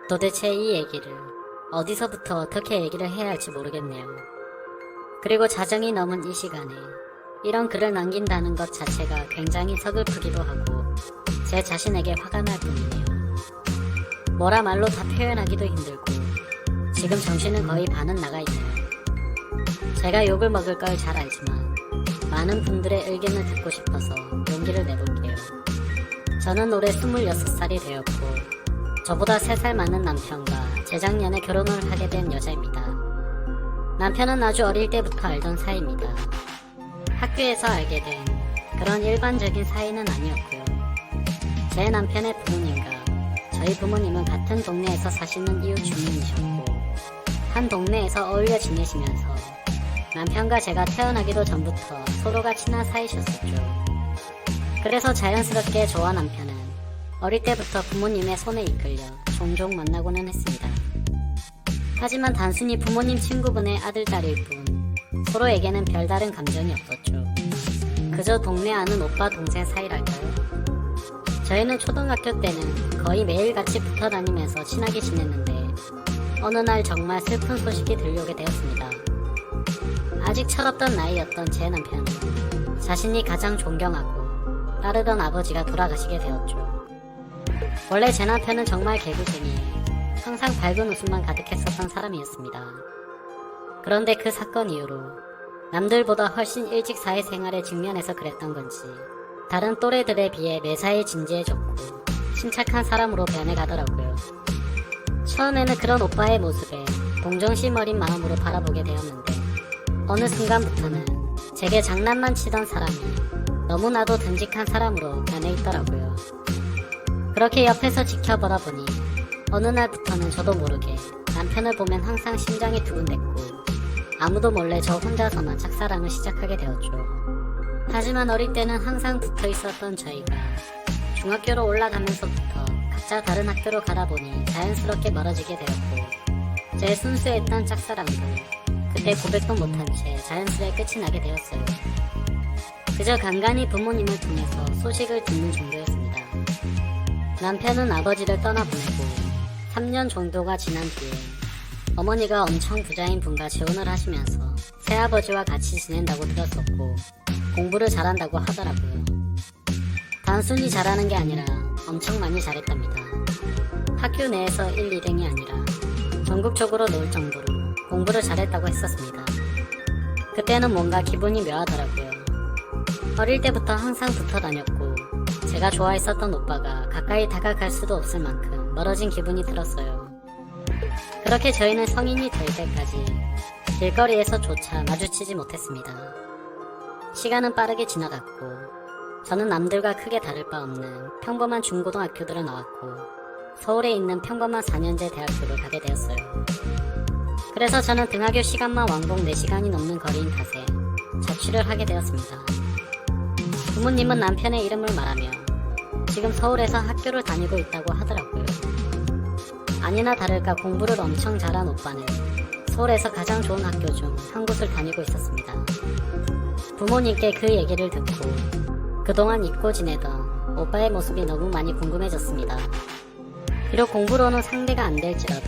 도대체 이 얘기를 어디서부터 어떻게 얘기를 해야 할지 모르겠네요. 그리고 자정이 넘은 이 시간에 이런 글을 남긴다는 것 자체가 굉장히 서글프기도 하고 제 자신에게 화가 날 뿐이네요. 뭐라 말로 다 표현하기도 힘들고 지금 정신은 거의 반은 나가 있네요. 제가 욕을 먹을 걸 잘 알지만 많은 분들의 의견을 듣고 싶어서 용기를 내볼게요. 저는 올해 26살이 되었고 저보다 3살 많은 남편과 재작년에 결혼을 하게 된 여자입니다. 남편은 아주 어릴 때부터 알던 사이입니다. 학교에서 알게 된 그런 일반적인 사이는 아니었고요. 제 남편의 부모님과 저희 부모님은 같은 동네에서 사시는 이웃 주민이셨고 한 동네에서 어울려 지내시면서 남편과 제가 태어나기도 전부터 서로가 친한 사이셨었죠. 그래서 자연스럽게 저와 남편은 어릴 때부터 부모님의 손에 이끌려 종종 만나고는 했습니다. 하지만 단순히 부모님 친구분의 아들, 딸일 뿐 서로에게는 별다른 감정이 없었죠. 그저 동네 아는 오빠, 동생 사이랄까요? 저희는 초등학교 때는 거의 매일같이 붙어다니면서 친하게 지냈는데 어느 날 정말 슬픈 소식이 들려오게 되었습니다. 아직 철없던 나이였던 제 남편은 자신이 가장 존경하고 따르던 아버지가 돌아가시게 되었죠. 원래 제 남편은 정말 개구쟁이, 항상 밝은 웃음만 가득했었던 사람이었습니다. 그런데 그 사건 이후로 남들보다 훨씬 일찍 사회생활에 직면해서 그랬던 건지 다른 또래들에 비해 매사에 진지해졌고 침착한 사람으로 변해가더라고요. 처음에는 그런 오빠의 모습에 동정심 어린 마음으로 바라보게 되었는데 어느 순간부터는 제게 장난만 치던 사람이 너무나도 듬직한 사람으로 변해 있더라고요. 그렇게 옆에서 지켜보다 보니 어느 날부터는 저도 모르게 남편을 보면 항상 심장이 두근댔고 아무도 몰래 저 혼자서만 짝사랑을 시작하게 되었죠. 하지만 어릴 때는 항상 붙어 있었던 저희가 중학교로 올라가면서부터 각자 다른 학교로 가다 보니 자연스럽게 멀어지게 되었고 제 순수했던 짝사랑도 그때 고백도 못한 채 자연스레 끝이 나게 되었어요. 그저 간간히 부모님을 통해서 소식을 듣는 정도였습니다. 남편은 아버지를 떠나보내고 3년 정도가 지난 뒤에 어머니가 엄청 부자인 분과 재혼을 하시면서 새아버지와 같이 지낸다고 들었었고 공부를 잘한다고 하더라고요. 단순히 잘하는 게 아니라 엄청 많이 잘했답니다. 학교 내에서 1, 2등이 아니라 전국적으로 놀 정도로 공부를 잘했다고 했었습니다. 그때는 뭔가 기분이 묘하더라고요. 어릴 때부터 항상 붙어 다녔고 제가 좋아했었던 오빠가 가까이 다가갈 수도 없을 만큼 멀어진 기분이 들었어요. 그렇게 저희는 성인이 될 때까지 길거리에서조차 마주치지 못했습니다. 시간은 빠르게 지나갔고 저는 남들과 크게 다를 바 없는 평범한 중고등학교들을 나왔고 서울에 있는 평범한 4년제 대학교를 가게 되었어요. 그래서 저는 등하교 시간만 왕복 4시간이 넘는 거리인 탓에 자취를 하게 되었습니다. 부모님은 남편의 이름을 말하며 지금 서울에서 학교를 다니고 있다고 하더라고요. 아니나 다를까 공부를 엄청 잘한 오빠는 서울에서 가장 좋은 학교 중 한 곳을 다니고 있었습니다. 부모님께 그 얘기를 듣고 그동안 잊고 지내던 오빠의 모습이 너무 많이 궁금해졌습니다. 비록 공부로는 상대가 안 될지라도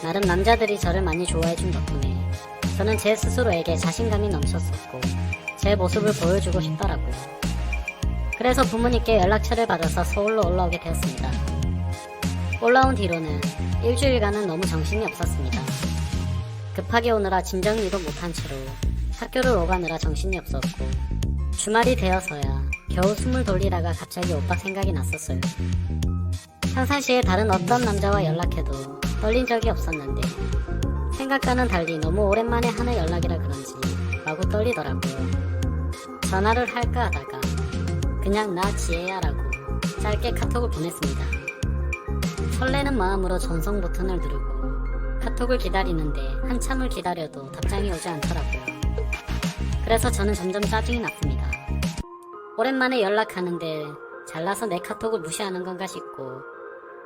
나름 남자들이 저를 많이 좋아해준 덕분에 저는 제 스스로에게 자신감이 넘쳤었고 제 모습을 보여주고 싶더라고요. 그래서 부모님께 연락처를 받아서 서울로 올라오게 되었습니다. 올라온 뒤로는 일주일간은 너무 정신이 없었습니다. 급하게 오느라 짐 정리도 못한 채로 학교를 오가느라 정신이 없었고 주말이 되어서야 겨우 숨을 돌리다가 갑자기 오빠 생각이 났었어요. 평상시에 다른 어떤 남자와 연락해도 떨린 적이 없었는데 생각과는 달리 너무 오랜만에 하는 연락이라 그런지 마구 떨리더라고요. 전화를 할까 하다가 그냥 나 지혜야 라고 짧게 카톡을 보냈습니다. 설레는 마음으로 전송 버튼을 누르고 카톡을 기다리는데 한참을 기다려도 답장이 오지 않더라고요. 그래서 저는 점점 짜증이 났습니다. 오랜만에 연락하는데 잘나서 내 카톡을 무시하는 건가 싶고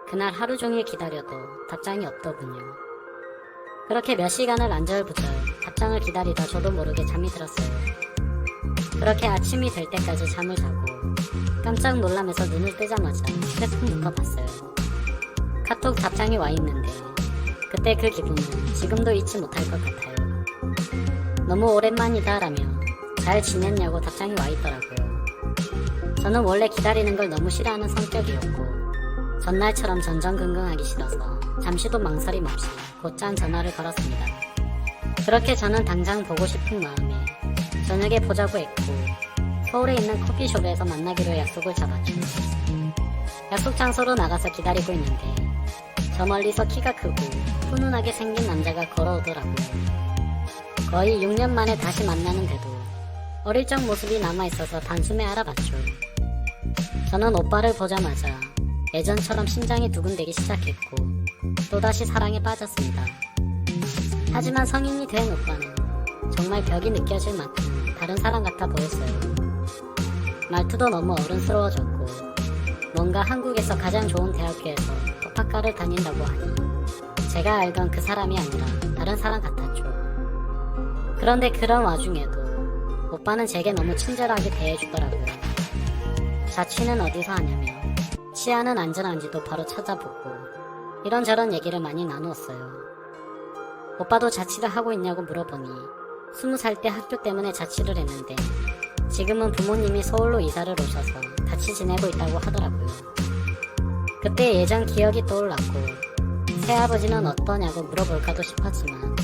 그날 하루 종일 기다려도 답장이 없더군요. 그렇게 몇 시간을 안절부절 답장을 기다리다 저도 모르게 잠이 들었어요. 그렇게 아침이 될 때까지 잠을 자고 깜짝 놀라면서 눈을 뜨자마자 휴대폰부터 봤어요. 카톡 답장이 와 있는데 그때 그 기분은 지금도 잊지 못할 것 같아요. 너무 오랜만이다 라며 잘 지냈냐고 답장이 와 있더라고요. 저는 원래 기다리는 걸 너무 싫어하는 성격이었고 전날처럼 전전긍긍하기 싫어서 잠시도 망설임 없이 곧장 전화를 걸었습니다. 그렇게 저는 당장 보고 싶은 마음에 저녁에 보자고 했고 서울에 있는 커피숍에서 만나기로 약속을 잡았죠. 약속 장소로 나가서 기다리고 있는데 저 멀리서 키가 크고 훈훈하게 생긴 남자가 걸어오더라고요. 거의 6년 만에 다시 만나는데도 어릴 적 모습이 남아있어서 단숨에 알아봤죠. 저는 오빠를 보자마자 예전처럼 심장이 두근대기 시작했고 또다시 사랑에 빠졌습니다. 하지만 성인이 된 오빠는 정말 벽이 느껴질 만큼 다른 사람 같아 보였어요. 말투도 너무 어른스러워졌고 뭔가 한국에서 가장 좋은 대학교에서 법학과를 다닌다고 하니 제가 알던 그 사람이 아니라 다른 사람 같았죠. 그런데 그런 와중에도 오빠는 제게 너무 친절하게 대해주더라고요. 자취는 어디서 하냐며 치아는 안전한지도 바로 찾아보고 이런저런 얘기를 많이 나누었어요. 오빠도 자취를 하고 있냐고 물어보니 20살 때 학교 때문에 자취를 했는데 지금은 부모님이 서울로 이사를 오셔서 같이 지내고 있다고 하더라고요. 그때 예전 기억이 떠올랐고 새아버지는 어떠냐고 물어볼까도 싶었지만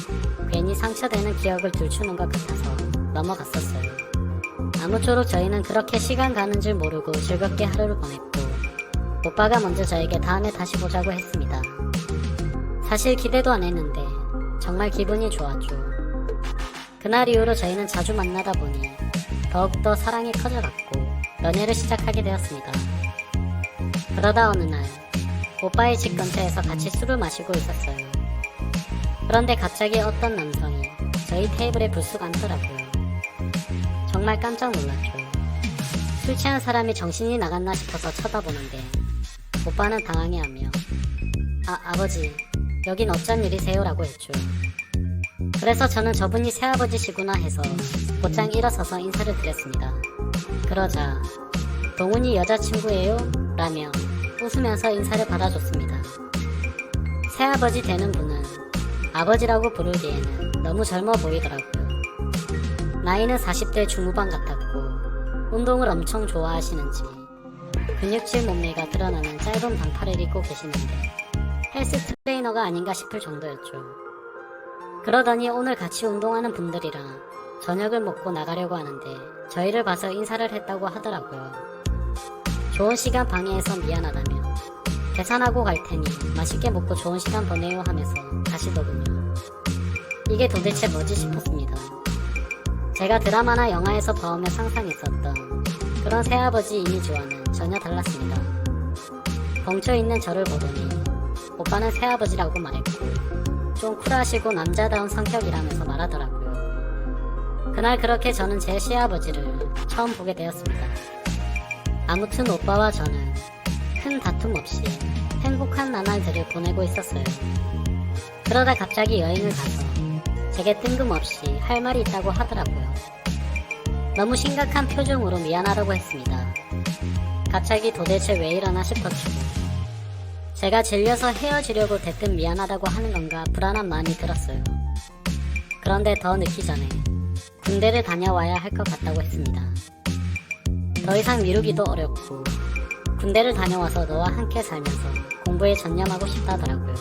괜히 상처되는 기억을 들추는 것 같아서 넘어갔었어요. 아무쪼록 저희는 그렇게 시간 가는 줄 모르고 즐겁게 하루를 보냈고 오빠가 먼저 저에게 다음에 다시 보자고 했습니다. 사실 기대도 안 했는데 정말 기분이 좋았죠. 그날 이후로 저희는 자주 만나다 보니 더욱더 사랑이 커져갔고 연애를 시작하게 되었습니다. 그러다 어느 날 오빠의 집 근처에서 같이 술을 마시고 있었어요. 그런데 갑자기 어떤 남성이 저희 테이블에 불쑥 앉더라고요. 정말 깜짝 놀랐죠. 술 취한 사람이 정신이 나갔나 싶어서 쳐다보는데 오빠는 당황해하며 아버지 여긴 어쩐 일이세요? 라고 했죠. 그래서 저는 저분이 새아버지시구나 해서 곧장 일어서서 인사를 드렸습니다. 그러자 동훈이 여자친구예요? 라며 웃으면서 인사를 받아줬습니다. 새아버지 되는 분은 아버지라고 부르기에는 너무 젊어 보이더라고요. 나이는 40대 중후반 같았고 운동을 엄청 좋아하시는지 근육질 몸매가 드러나는 짧은 반팔을 입고 계시는데 헬스 트레이너가 아닌가 싶을 정도였죠. 그러더니 오늘 같이 운동하는 분들이랑 저녁을 먹고 나가려고 하는데 저희를 봐서 인사를 했다고 하더라고요. 좋은 시간 방해해서 미안하다며 계산하고 갈 테니 맛있게 먹고 좋은 시간 보내요 하면서 가시더군요. 이게 도대체 뭐지 싶었습니다. 제가 드라마나 영화에서 봐오며 상상했었던 그런 새아버지 이미지와는 전혀 달랐습니다. 벙쳐있는 저를 보더니 오빠는 새아버지라고 말했고 좀 쿨하시고 남자다운 성격이라면서 말하더라고요. 그날 그렇게 저는 제 시아버지를 처음 보게 되었습니다. 아무튼 오빠와 저는 큰 다툼 없이 행복한 나날들을 보내고 있었어요. 그러다 갑자기 여행을 가서 제게 뜬금없이 할 말이 있다고 하더라고요. 너무 심각한 표정으로 미안하다고 했습니다. 갑자기 도대체 왜 이러나 싶었죠. 제가 질려서 헤어지려고 대뜸 미안하다고 하는 건가 불안한 마음이 들었어요. 그런데 더 늦기 전에 군대를 다녀와야 할 것 같다고 했습니다. 더 이상 미루기도 어렵고 군대를 다녀와서 너와 함께 살면서 공부에 전념하고 싶다더라고요.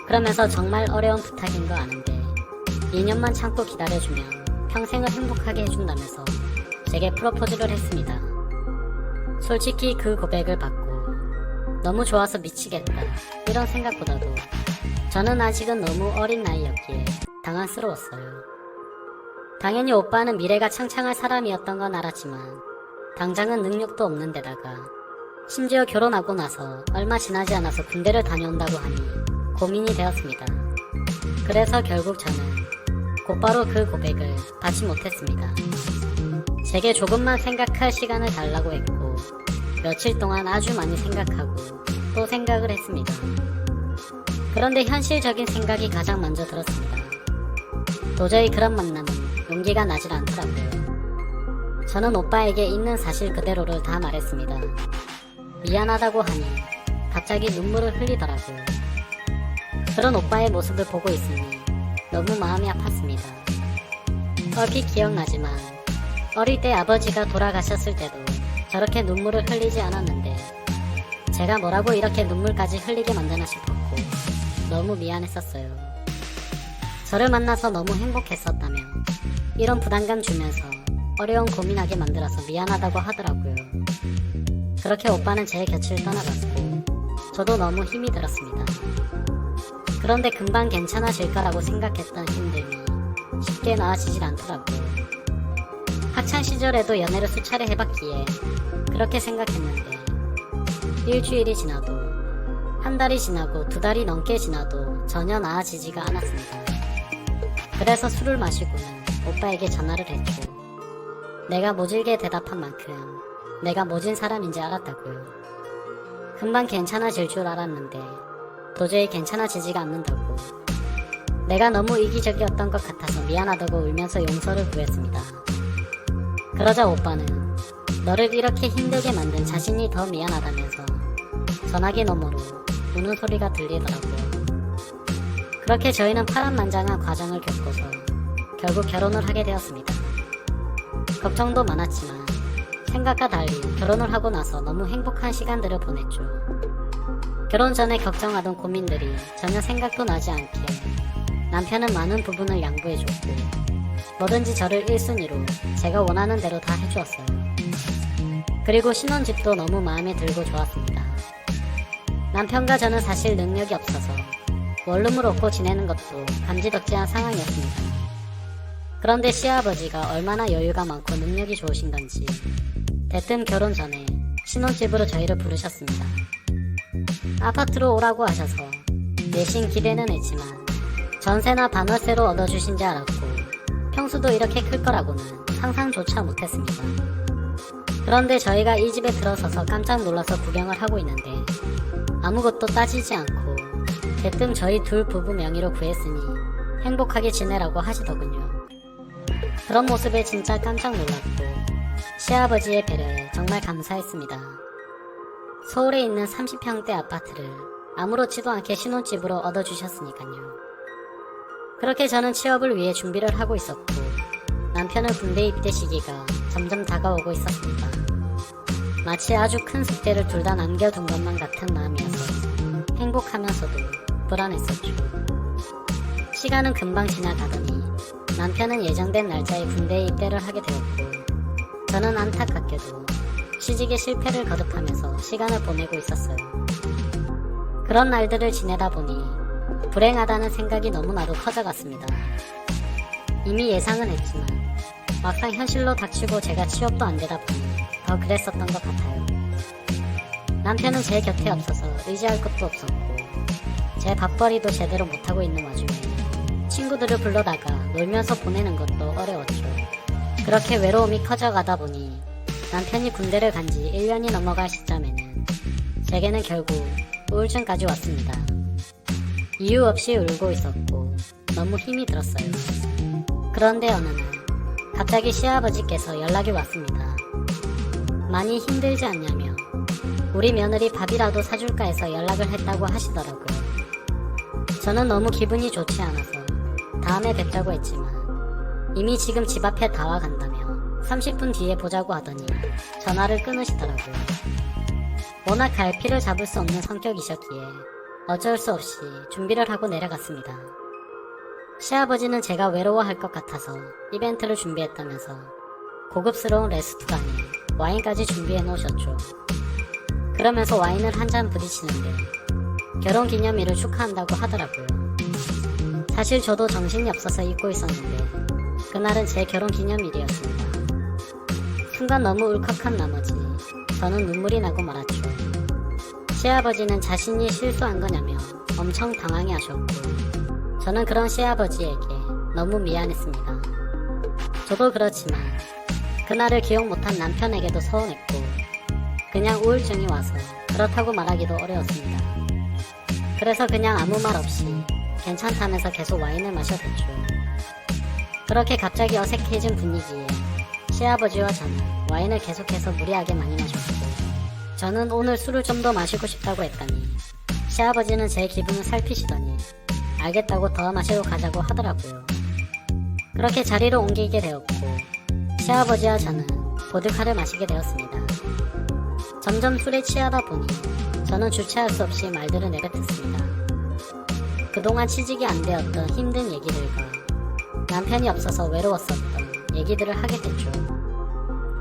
그러면서 정말 어려운 부탁인 거 아는데 2년만 참고 기다려주면 평생을 행복하게 해준다면서 제게 프로포즈를 했습니다. 솔직히 그 고백을 받고 너무 좋아서 미치겠다 이런 생각보다도 저는 아직은 너무 어린 나이였기에 당황스러웠어요. 당연히 오빠는 미래가 창창할 사람이었던 건 알았지만 당장은 능력도 없는 데다가 심지어 결혼하고 나서 얼마 지나지 않아서 군대를 다녀온다고 하니 고민이 되었습니다. 그래서 결국 저는 곧바로 그 고백을 받지 못했습니다. 제게 조금만 생각할 시간을 달라고 했고 며칠 동안 아주 많이 생각하고 또 생각을 했습니다. 그런데 현실적인 생각이 가장 먼저 들었습니다. 도저히 그런 만남은 용기가 나질 않더라고요. 저는 오빠에게 있는 사실 그대로를 다 말했습니다. 미안하다고 하니 갑자기 눈물을 흘리더라고요. 그런 오빠의 모습을 보고 있으니 너무 마음이 아팠습니다. 얼핏 기억나지만 어릴 때 아버지가 돌아가셨을 때도 저렇게 눈물을 흘리지 않았는데 제가 뭐라고 이렇게 눈물까지 흘리게 만드나 싶었고 너무 미안했었어요. 저를 만나서 너무 행복했었다며 이런 부담감 주면서 어려운 고민하게 만들어서 미안하다고 하더라고요. 그렇게 오빠는 제 곁을 떠나갔고 저도 너무 힘이 들었습니다. 그런데 금방 괜찮아질 거라고 생각했던 힘듦이 쉽게 나아지질 않더라고요. 학창시절에도 연애를 수차례 해봤기에 그렇게 생각했는데 일주일이 지나도 한 달이 지나고 두 달이 넘게 지나도 전혀 나아지지가 않았습니다. 그래서 술을 마시고는 오빠에게 전화를 했고 내가 모질게 대답한 만큼 내가 모진 사람인지 알았다고요. 금방 괜찮아질 줄 알았는데 도저히 괜찮아지지가 않는다고. 내가 너무 이기적이었던 것 같아서 미안하다고 울면서 용서를 구했습니다. 그러자 오빠는 너를 이렇게 힘들게 만든 자신이 더 미안하다면서 전화기 너머로 우는 소리가 들리더라고요. 그렇게 저희는 파란만장한 과정을 겪고서 결국 결혼을 하게 되었습니다. 걱정도 많았지만 생각과 달리 결혼을 하고 나서 너무 행복한 시간들을 보냈죠. 결혼 전에 걱정하던 고민들이 전혀 생각도 나지 않기에 남편은 많은 부분을 양보해줬고 뭐든지 저를 1순위로 제가 원하는 대로 다 해주었어요. 그리고 신혼집도 너무 마음에 들고 좋았습니다. 남편과 저는 사실 능력이 없어서 원룸을 얻고 지내는 것도 감지덕지한 상황이었습니다. 그런데 시아버지가 얼마나 여유가 많고 능력이 좋으신 건지 대뜸 결혼 전에 신혼집으로 저희를 부르셨습니다. 아파트로 오라고 하셔서 내심 기대는 했지만 전세나 반월세로 얻어주신 줄 알았고 평수도 이렇게 클 거라고는 상상조차 못했습니다. 그런데 저희가 이 집에 들어서서 깜짝 놀라서 구경을 하고 있는데 아무것도 따지지 않고 대뜸 저희 둘 부부 명의로 구했으니 행복하게 지내라고 하시더군요. 그런 모습에 진짜 깜짝 놀랐고 시아버지의 배려에 정말 감사했습니다. 서울에 있는 30평대 아파트를 아무렇지도 않게 신혼집으로 얻어주셨으니까요. 그렇게 저는 취업을 위해 준비를 하고 있었고 남편은 군대 입대 시기가 점점 다가오고 있었습니다. 마치 아주 큰 숙제를 둘 다 남겨둔 것만 같은 마음이어서 행복하면서도 불안했었죠. 시간은 금방 지나가더니 남편은 예정된 날짜에 군대에 입대를 하게 되었고 저는 안타깝게도 취직에 실패를 거듭하면서 시간을 보내고 있었어요. 그런 날들을 지내다 보니 불행하다는 생각이 너무나도 커져갔습니다. 이미 예상은 했지만 막상 현실로 닥치고 제가 취업도 안 되다 보니 더 그랬었던 것 같아요. 남편은 제 곁에 없어서 의지할 것도 없었고 제 밥벌이도 제대로 못하고 있는 와중에 친구들을 불러다가 놀면서 보내는 것도 어려웠죠. 그렇게 외로움이 커져가다 보니 남편이 군대를 간 지 1년이 넘어갈 시점에는 제게는 결국 우울증까지 왔습니다. 이유 없이 울고 있었고 너무 힘이 들었어요. 그런데 어느 날 갑자기 시아버지께서 연락이 왔습니다. 많이 힘들지 않냐며 우리 며느리 밥이라도 사줄까 해서 연락을 했다고 하시더라고요. 저는 너무 기분이 좋지 않아서 다음에 뵙자고 했지만 이미 지금 집 앞에 다 와간다며 30분 뒤에 보자고 하더니 전화를 끊으시더라고요. 워낙 갈피를 잡을 수 없는 성격이셨기에 어쩔 수 없이 준비를 하고 내려갔습니다. 시아버지는 제가 외로워할 것 같아서 이벤트를 준비했다면서 고급스러운 레스토랑에 와인까지 준비해 놓으셨죠. 그러면서 와인을 한 잔 부딪히는데 결혼기념일을 축하한다고 하더라고요. 사실 저도 정신이 없어서 잊고 있었는데 그날은 제 결혼기념일이었습니다. 순간 너무 울컥한 나머지 저는 눈물이 나고 말았죠. 시아버지는 자신이 실수한 거냐며 엄청 당황해 하셨고 저는 그런 시아버지에게 너무 미안했습니다. 저도 그렇지만 그날을 기억 못한 남편에게도 서운했고 그냥 우울증이 와서 그렇다고 말하기도 어려웠습니다. 그래서 그냥 아무 말 없이 괜찮다면서 계속 와인을 마셔댔죠. 그렇게 갑자기 어색해진 분위기에 시아버지와 저는 와인을 계속해서 무리하게 많이 마셨고 저는 오늘 술을 좀 더 마시고 싶다고 했더니 시아버지는 제 기분을 살피시더니 알겠다고 더 마시러 가자고 하더라고요. 그렇게 자리를 옮기게 되었고 시아버지와 저는 보드카를 마시게 되었습니다. 점점 술에 취하다 보니 저는 주체할 수 없이 말들을 내뱉었습니다. 그동안 취직이 안 되었던 힘든 얘기들과 남편이 없어서 외로웠었던 얘기들을 하게 됐죠.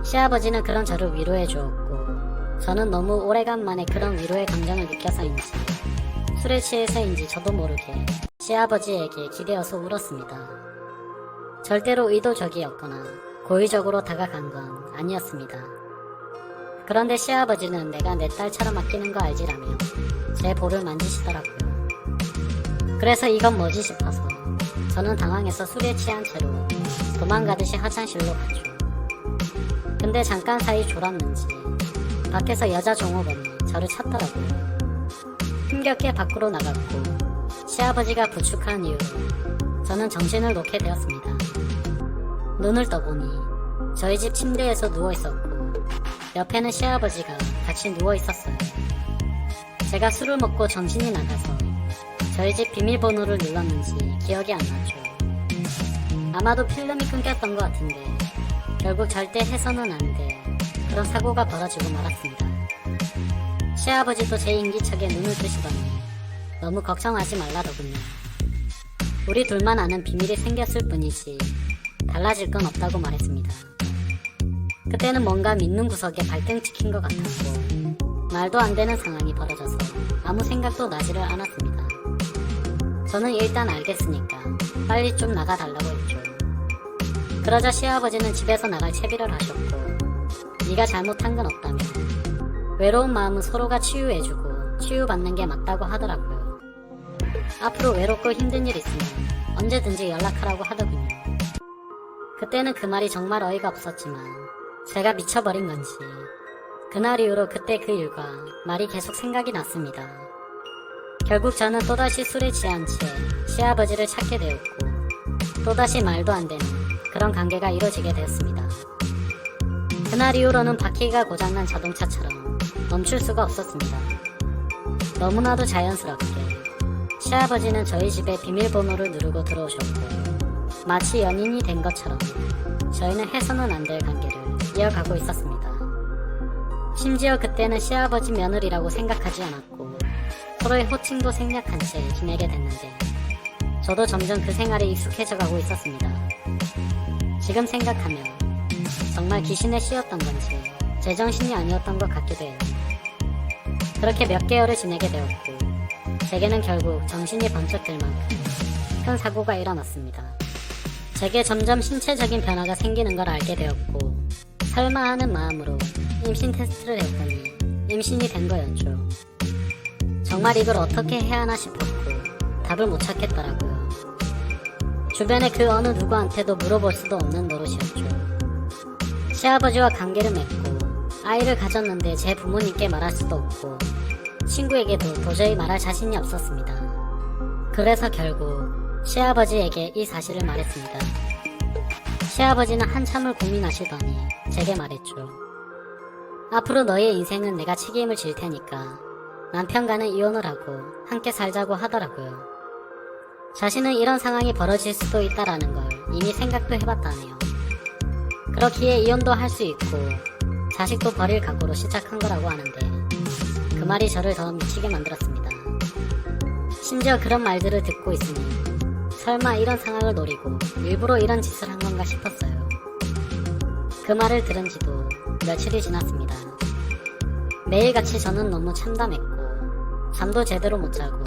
시아버지는 그런 저를 위로해 주었고 저는 너무 오래간만에 그런 위로의 감정을 느껴서인지 술에 취해서인지 저도 모르게 시아버지에게 기대어서 울었습니다. 절대로 의도적이었거나 고의적으로 다가간 건 아니었습니다. 그런데 시아버지는 내가 내 딸처럼 아끼는 거 알지라며 제 볼을 만지시더라고요. 그래서 이건 뭐지 싶어서 저는 당황해서 술에 취한 채로 도망가듯이 화장실로 갔죠. 근데 잠깐 사이 졸았는지 밖에서 여자 종업원이 저를 찾더라고요. 힘겹게 밖으로 나갔고 시아버지가 부축한 이유로 저는 정신을 놓게 되었습니다. 눈을 떠보니 저희 집 침대에서 누워있었고 옆에는 시아버지가 같이 누워있었어요. 제가 술을 먹고 정신이 나가서 저희 집 비밀번호를 눌렀는지 기억이 안 나죠. 아마도 필름이 끊겼던 것 같은데 결국 절대 해서는 안 돼 그런 사고가 벌어지고 말았습니다. 시아버지도 제 인기척에 눈을 뜨시더니 너무 걱정하지 말라더군요. 우리 둘만 아는 비밀이 생겼을 뿐이지 달라질 건 없다고 말했습니다. 그때는 뭔가 믿는 구석에 발등 찍힌 것 같았고 말도 안 되는 상황이 벌어져서 아무 생각도 나지를 않았습니다. 저는 일단 알겠으니까 빨리 좀 나가달라고 했죠. 그러자 시아버지는 집에서 나갈 채비를 하셨고 네가 잘못한 건 없다며 외로운 마음은 서로가 치유해주고 치유받는 게 맞다고 하더라고요. 앞으로 외롭고 힘든 일 있으면 언제든지 연락하라고 하더군요. 그때는 그 말이 정말 어이가 없었지만 제가 미쳐버린 건지 그날 이후로 그때 그 일과 말이 계속 생각이 났습니다. 결국 저는 또다시 술에 취한 채 시아버지를 찾게 되었고 또다시 말도 안 되는 그런 관계가 이루어지게 되었습니다. 그날 이후로는 바퀴가 고장난 자동차처럼 멈출 수가 없었습니다. 너무나도 자연스럽게 시아버지는 저희 집에 비밀번호를 누르고 들어오셨고 마치 연인이 된 것처럼 저희는 해서는 안 될 관계를 이어가고 있었습니다. 심지어 그때는 시아버지 며느리라고 생각하지 않았고 서로의 호칭도 생략한 채 지내게 됐는데 저도 점점 그 생활에 익숙해져 가고 있었습니다. 지금 생각하면 정말 귀신의 씨였던 건지 제정신이 아니었던 것 같기도 해요. 그렇게 몇 개월을 지내게 되었고 제게는 결국 정신이 번쩍 들 만큼 큰 사고가 일어났습니다. 제게 점점 신체적인 변화가 생기는 걸 알게 되었고 설마 하는 마음으로 임신 테스트를 했더니 임신이 된 거였죠. 정말 이걸 어떻게 해야 하나 싶었고 답을 못 찾겠더라고요. 주변에 그 어느 누구한테도 물어볼 수도 없는 노릇이었죠. 시아버지와 관계를 맺고 아이를 가졌는데 제 부모님께 말할 수도 없고 친구에게도 도저히 말할 자신이 없었습니다. 그래서 결국 시아버지에게 이 사실을 말했습니다. 시아버지는 한참을 고민하시더니 제게 말했죠. 앞으로 너의 인생은 내가 책임을 질 테니까 남편과는 이혼을 하고 함께 살자고 하더라고요. 자신은 이런 상황이 벌어질 수도 있다라는 걸 이미 생각도 해봤다네요. 그렇기에 이혼도 할 수 있고 자식도 버릴 각오로 시작한 거라고 하는데 그 말이 저를 더 미치게 만들었습니다. 심지어 그런 말들을 듣고 있으니 설마 이런 상황을 노리고 일부러 이런 짓을 한 건가 싶었어요. 그 말을 들은 지도 며칠이 지났습니다. 매일같이 저는 너무 참담했고 잠도 제대로 못 자고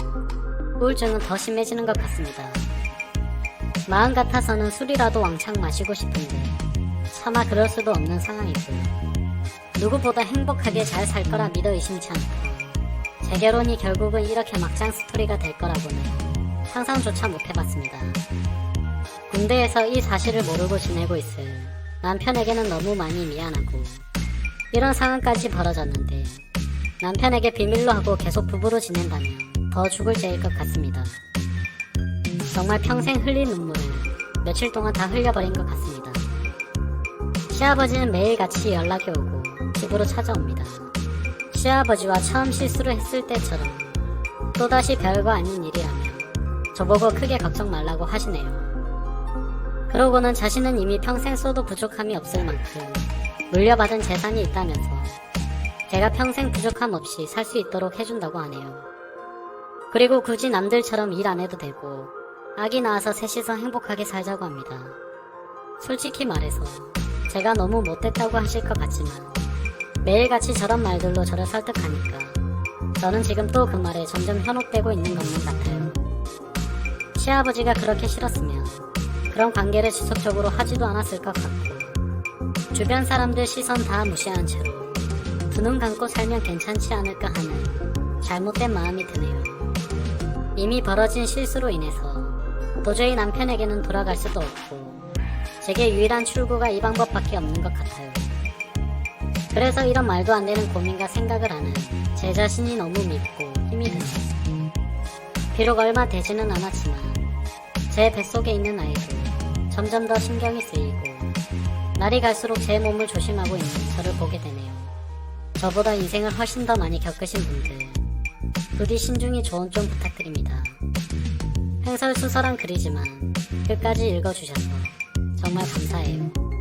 우울증은 더 심해지는 것 같습니다. 마음 같아서는 술이라도 왕창 마시고 싶은데 차마 그럴 수도 없는 상황이고요. 누구보다 행복하게 잘 살 거라 믿어 의심치 않고 제 결혼이 결국은 이렇게 막장 스토리가 될 거라고는 상상조차 못 해봤습니다. 군대에서 이 사실을 모르고 지내고 있을 남편에게는 너무 많이 미안하고 이런 상황까지 벌어졌는데 남편에게 비밀로 하고 계속 부부로 지낸다면 더 죽을 죄일 것 같습니다. 정말 평생 흘린 눈물을 며칠 동안 다 흘려버린 것 같습니다. 시아버지는 매일같이 연락이 오고 집으로 찾아옵니다. 시아버지와 처음 실수를 했을 때처럼 또다시 별거 아닌 일이라며 저보고 크게 걱정 말라고 하시네요. 그러고는 자신은 이미 평생 써도 부족함이 없을 만큼 물려받은 재산이 있다면서 제가 평생 부족함 없이 살 수 있도록 해준다고 하네요. 그리고 굳이 남들처럼 일 안 해도 되고 아기 낳아서 셋이서 행복하게 살자고 합니다. 솔직히 말해서 제가 너무 못됐다고 하실 것 같지만 매일같이 저런 말들로 저를 설득하니까 저는 지금 또 그 말에 점점 현혹되고 있는 것만 같아요. 시아버지가 그렇게 싫었으면 그런 관계를 지속적으로 하지도 않았을 것 같고 주변 사람들 시선 다 무시한 채로 두 눈 감고 살면 괜찮지 않을까 하는 잘못된 마음이 드네요. 이미 벌어진 실수로 인해서 도저히 남편에게는 돌아갈 수도 없고 제게 유일한 출구가 이 방법밖에 없는 것 같아요. 그래서 이런 말도 안 되는 고민과 생각을 하는 제 자신이 너무 밉고 힘이 듭니다. 비록 얼마 되지는 않았지만 제 뱃속에 있는 아이도 점점 더 신경이 쓰이고 날이 갈수록 제 몸을 조심하고 있는 저를 보게 되네요. 저보다 인생을 훨씬 더 많이 겪으신 분들 부디 신중히 조언 좀 부탁드립니다. 횡설수설한 글이지만 끝까지 읽어주셔서 정말 감사해요.